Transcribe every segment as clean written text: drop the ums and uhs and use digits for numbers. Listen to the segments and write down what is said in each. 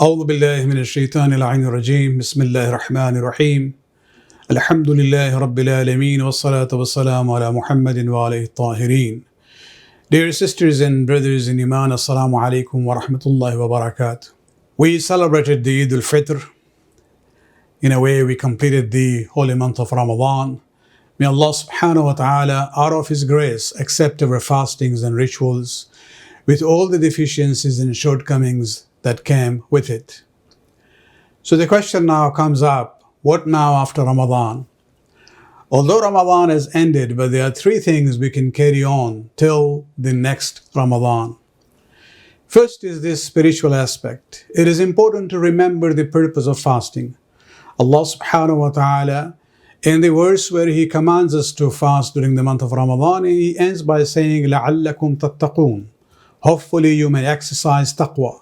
أعوذ بالله من الشيطان اللعين الرجيم بسم الله الرحمن الرحيم الحمد لله رب العالمين والصلاة والسلام على محمد وعليه الطاهرين. Dear sisters and brothers in Iman, Assalamu alaikum wa rahmatullahi wa barakatuh. We celebrated the Eid al-Fitr. In a way, we completed the holy month of Ramadan. May Allah subhanahu wa ta'ala, out of His grace, accept our fastings and rituals with all the deficiencies and shortcomings that came with it. So the question now comes up, what now after Ramadan? Although Ramadan has ended, but there are three things we can carry on till the next Ramadan. First is this spiritual aspect. It is important to remember the purpose of fasting. Allah subhanahu wa ta'ala, in the verse where He commands us to fast during the month of Ramadan, He ends by saying, لَعَلَّكُمْ تَتَّقُونَ. Hopefully you may exercise taqwa.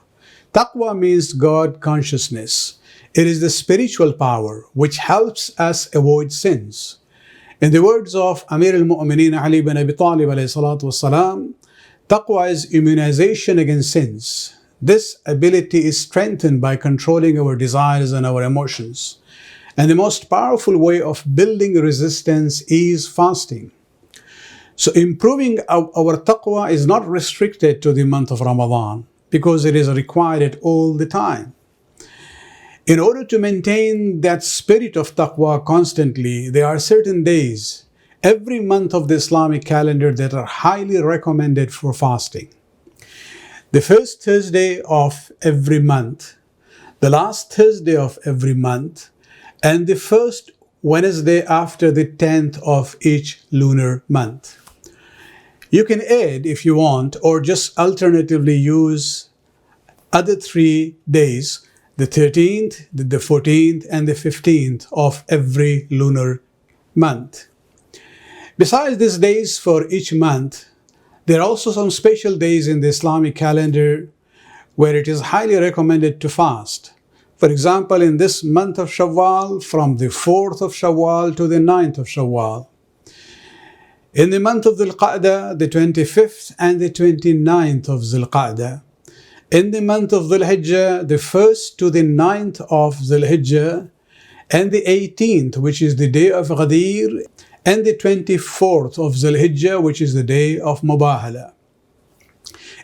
Taqwa means God consciousness. It is the spiritual power which helps us avoid sins. In the words of Amir al-Mu'mineen Ali bin Abi Talib alayhi salatu wasalam, taqwa is immunization against sins. This ability is strengthened by controlling our desires and our emotions. And the most powerful way of building resistance is fasting. So improving our taqwa is not restricted to the month of Ramadan, because it is required all the time. In order to maintain that spirit of taqwa constantly, there are certain days every month of the Islamic calendar that are highly recommended for fasting. The first Thursday of every month, the last Thursday of every month, and the first Wednesday after the 10th of each lunar month. You can add if you want, or just alternatively use other 3 days, the 13th, the 14th, and the 15th of every lunar month. Besides these days for each month, there are also some special days in the Islamic calendar where it is highly recommended to fast. For example, in this month of Shawwal, from the 4th of Shawwal to the 9th of Shawwal. In the month of Dhul Qa'dah, the 25th and the 29th of Dhul Qa'dah. In the month of Dhul Hijjah, the 1st to the 9th of Dhul Hijjah, and the 18th, which is the day of Ghadir, and the 24th of Dhul Hijjah, which is the day of Mubahala.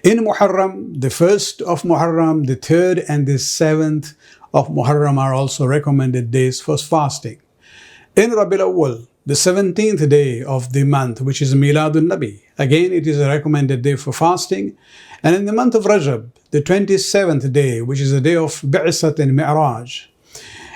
In Muharram, the 1st of Muharram, the 3rd and the 7th of Muharram are also recommended days for fasting. In Rabiul Awwal, the 17th day of the month, which is Miladun Nabi, again it is a recommended day for fasting. And in the month of Rajab, the 27th day, which is the day of Bi'sat and Mi'raj.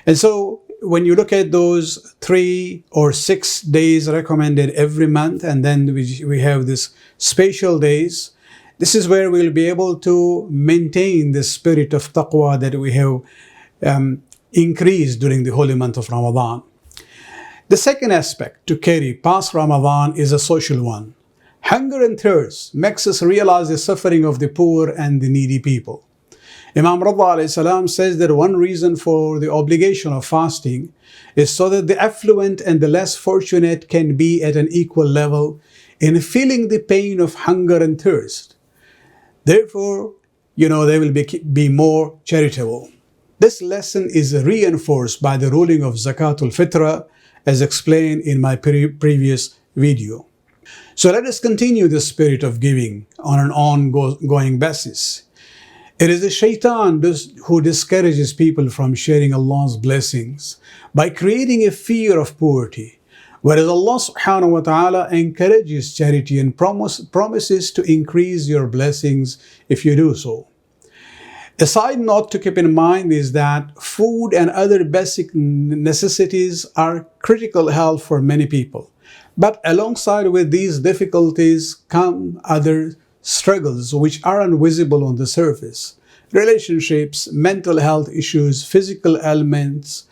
And so when you look at those 3 or 6 days recommended every month, and then we have these special days, this is where we'll be able to maintain the spirit of taqwa that we have increased during the holy month of Ramadan. The second aspect to carry past Ramadan is a social one. Hunger and thirst makes us realize the suffering of the poor and the needy people. Imam Rida alayhi salam says that one reason for the obligation of fasting is so that the affluent and the less fortunate can be at an equal level in feeling the pain of hunger and thirst. Therefore, they will be more charitable. This lesson is reinforced by the ruling of Zakatul Fitra, as explained in my previous video. So let us continue the spirit of giving on an ongoing basis. It is the shaitan who discourages people from sharing Allah's blessings by creating a fear of poverty, whereas Allah subhanahu wa ta'ala encourages charity and promises to increase your blessings if you do so. A side note to keep in mind is that food and other basic necessities are critical health for many people. But alongside with these difficulties come other struggles which are invisible on the surface. Relationships, mental health issues, physical ailments,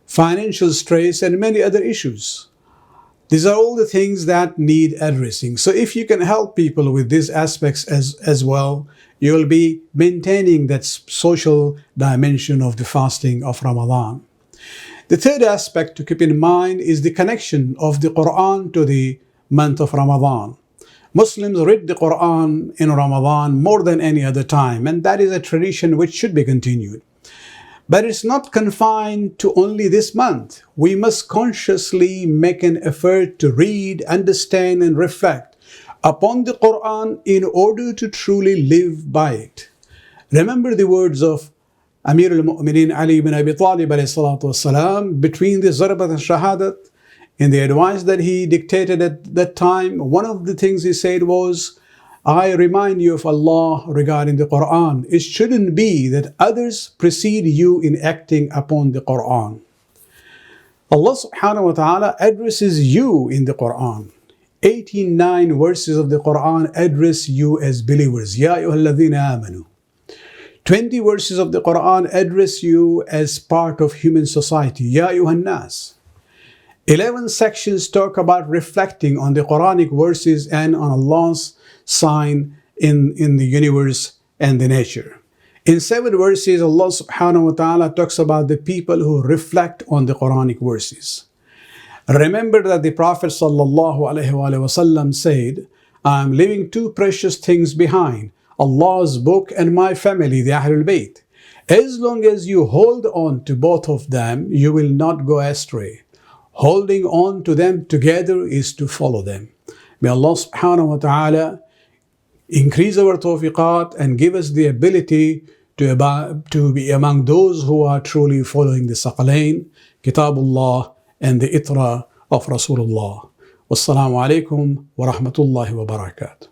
financial stress, and many other issues. These are all the things that need addressing. So if you can help people with these aspects as well, you will be maintaining that social dimension of the fasting of Ramadan. The third aspect to keep in mind is the connection of the Quran to the month of Ramadan. Muslims read the Quran in Ramadan more than any other time, and that is a tradition which should be continued. But it's not confined to only this month. We must consciously make an effort to read, understand, and reflect upon the Quran in order to truly live by it. Remember the words of Amir al-Mu'mineen Ali ibn Abi Talib والسلام, between the Zarbat and Shahadat, in the advice that he dictated at that time. One of the things he said was, I remind you of Allah regarding the Quran. It shouldn't be that others precede you in acting upon the Quran. Allah subhanahu wa ta'ala addresses you in the Quran. 89 verses of the Quran address you as believers. Ya ayyuhalladhina amanu. 20 verses of the Quran address you as part of human society. Ya ayyuhan nas. 11 sections talk about reflecting on the Quranic verses and on Allah's sign in the universe and the nature. In 7 verses, Allah subhanahu wa ta'ala talks about the people who reflect on the Quranic verses. Remember that the Prophet sallallahu alaihi wasallam said, I am leaving 2 precious things behind, Allah's book and my family, the Ahlul Bayt. As long as you hold on to both of them, you will not go astray. Holding on to them together is to follow them. May Allah subhanahu wa ta'ala increase our tawfiqat and give us the ability to be among those who are truly following the Saqalain, Kitabullah, and the Itra of Rasulullah. Wassalamu alaikum wa rahmatullahi wa barakatuh.